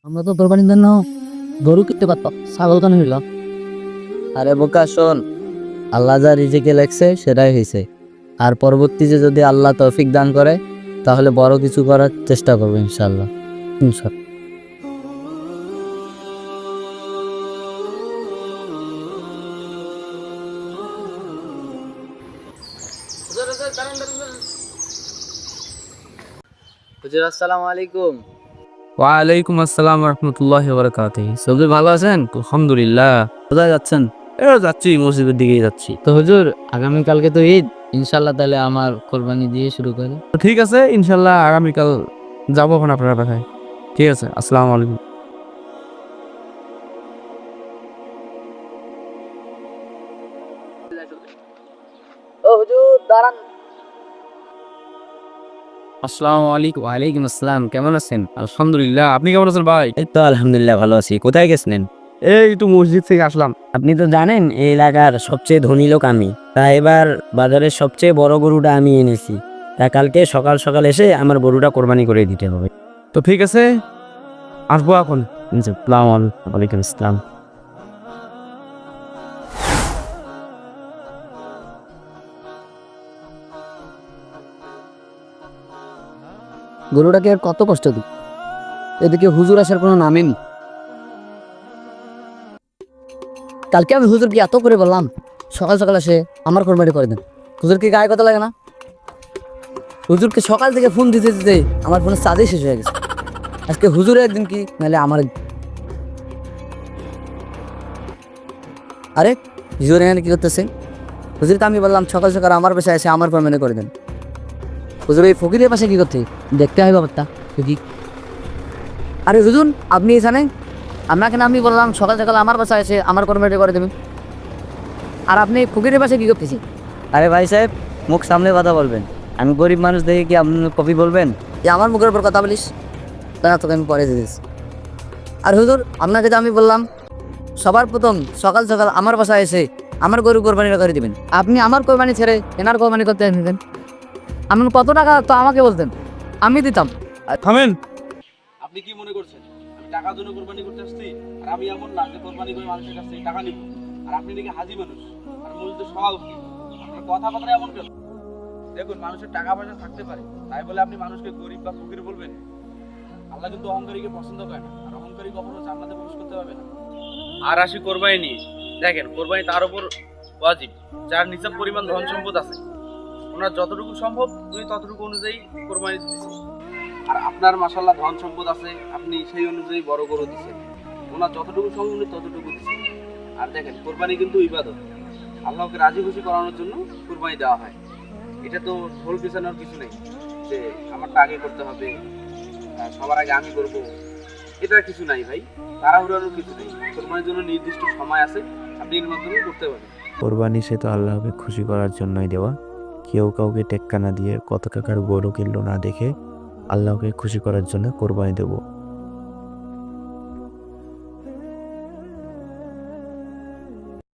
আমরা তো কোরবানির জন্য গরু কিনতে পারতাম, ছাগল কেন হইল? আরে বোকা শোন, আল্লাহ যা রিজিকে লেখছে সেটাই হয়েছে। আর পরবর্তীতে যদি আল্লাহ তৌফিক দান করে তাহলে বড় কিছু করার চেষ্টা করবো ইনশাল্লাহ। ইনশাল্লাহ। হুজুর আসসালামু আলাইকুম। ওয়ালাইকুম আসসালাম রহমতুল্লাহি ওয়া বারাকাতুহু। সবজি ভালো আছেন? আলহামদুলিল্লাহ। কোথায় যাচ্ছেন? যাচ্ছি, মসজিদের দিকেই যাচ্ছি। তো হুজুর, আগামীকালকে তো ঈদ, ইনশাল্লাহ তাহলে আমার কোরবানি দিয়ে শুরু করে। তো ঠিক আছে, ইনশাল্লাহ আগামীকাল যাবো এখন আপনার বাসায়। ঠিক আছে, আসসালামু আলাইকুম। ও হুজুর দাঁড়ান। আসসালামু আলাইকুম। ওয়ালাইকুম আসসালাম। কেমন আছেন? আলহামদুলিল্লাহ। আপনি কেমন আছেন ভাই? এই তো আলহামদুলিল্লাহ ভালো আছি। কোথায় গেছিলেন? এই একটু মসজিদ থেকে আসলাম। আপনি তো জানেন এই এলাকার সবচেয়ে ধনী লোক আমি, তাই এবার বাজারের সবচেয়ে বড় গরুটা আমি এনেছি। তা কালকে সকাল সকাল এসে আমার গরুটা কোরবানি করে দিতে হবে। তো ঠিক আছে, আসবো এখন। আসসালামু আলাইকুম। ওয়ালাইকুম আসসালাম। গরুটাকে আর কত কষ্ট দিই, এদিকে হুজুর আসার কোনো নামই নেই। কালকে আমি হুজুরকে এত করে বললাম সকাল সকাল এসে আমার কোরবানি করে দেন, হুজুর কি গায়ে কথা লাগে না? হুজুরকে সকাল থেকে ফোন দিতে দিতে আমার ফোনের চার্জই শেষ হয়ে গেছে। আজকে হুজুরের একদিন কি নাহলে আমার আরে হুজুর এখানে কি করতেছে? হুজুর তো আমি বললাম সকাল সকাল আমার বাসায় এসে আমার কোরবানি করে দেন, হুজুর এই ফকিরের পাশে কি করতে? দেখতে হয় ব্যাপারটা কি। আরে হুজুর আপনি এখানে, আপনাকে না আমি বললাম সকাল সকাল আমার বাসায় এসে আমার কোরবানি করে দেবেন, আর আপনি ফকিরের পাশে কি করতেছি? আরে ভাই সাহেব, মুখ সামলে কথা বলবেন। আমি গরিব মানুষ দেখে কি আপনি কপি বলবেন? যে আমার মুখের উপর কথা বলিস, তা তোকে আমি পরে দিয়েছি। আর হুজুর আপনাকে তো আমি বললাম সবার প্রথম সকাল সকাল আমার বাসায় এসে আমার গরু কোরবানিটা করে দিবেন, আপনি আমার কোরবানি ছেড়ে এনার কোরবানি করতে দিতেন। আপনি কত টাকা তো আমাকে বলতেন, আমি দিতাম। থামেন। আপনি কি মনে করছেন আমি টাকার জন্য কোরবানি করতে আসছি? আর আমি এমন না যে কোরবানি করে মানুষের কাছ থেকে টাকা নিব। আর আপনি নাকি হাজি মানুষ, আর মূলত সভাপতি, আপনার কথাবার্তা এমন কেন? দেখুন, মানুষের টাকা পয়সা থাকতে পারে, তাই বলে আপনি মানুষকে গরিব বা ফকির বলবেন? আল্লাহ কিন্তু অহংকারীকে পছন্দ করে না, আর অহংকারী কখনো জান্নাতে প্রবেশ করতে পারবে না। আর আসি কোরবানি নিয়ে। দেখেন, কোরবানি তার উপর ওয়াজিব যার নিসাব পরিমাণ ধন সম্পদ আছে। ওনার যতটুকু সম্ভব উনি ততটুকু অনুযায়ী কোরবানি দিচ্ছে। আর আপনার মাশাআল্লাহ ধন সম্পদ আছে, আপনি সেই অনুযায়ী বড় গরু দিচ্ছেন। ওনার যতটুকু সম্ভব উনি ততটুকু দিচ্ছেন। আর দেখেন, কোরবানি কিন্তু ইবাদত, আল্লাহকে রাজি খুশি করানোর জন্য কোরবানি দেওয়া হয়। এটা তো ঢোল পিছানোর কিছু নেই যে আমারটা আগে করতে হবে, সবার আগে আমি করব, এটা কিছু নাই ভাই। তাড়াহুড়োর কিছু নেই। কোরবানির জন্য নির্দিষ্ট সময় আছে, আপনি এর মাধ্যমে করতে পারেন। কোরবানি সে তো আল্লাহকে খুশি করার জন্যই দেওয়া। কেউ কাউকে টেক্কা না দিয়ে কত টাকার গরু কিনলো না দেখে আল্লাহকে খুশি করার জন্য কোরবানি দেবো।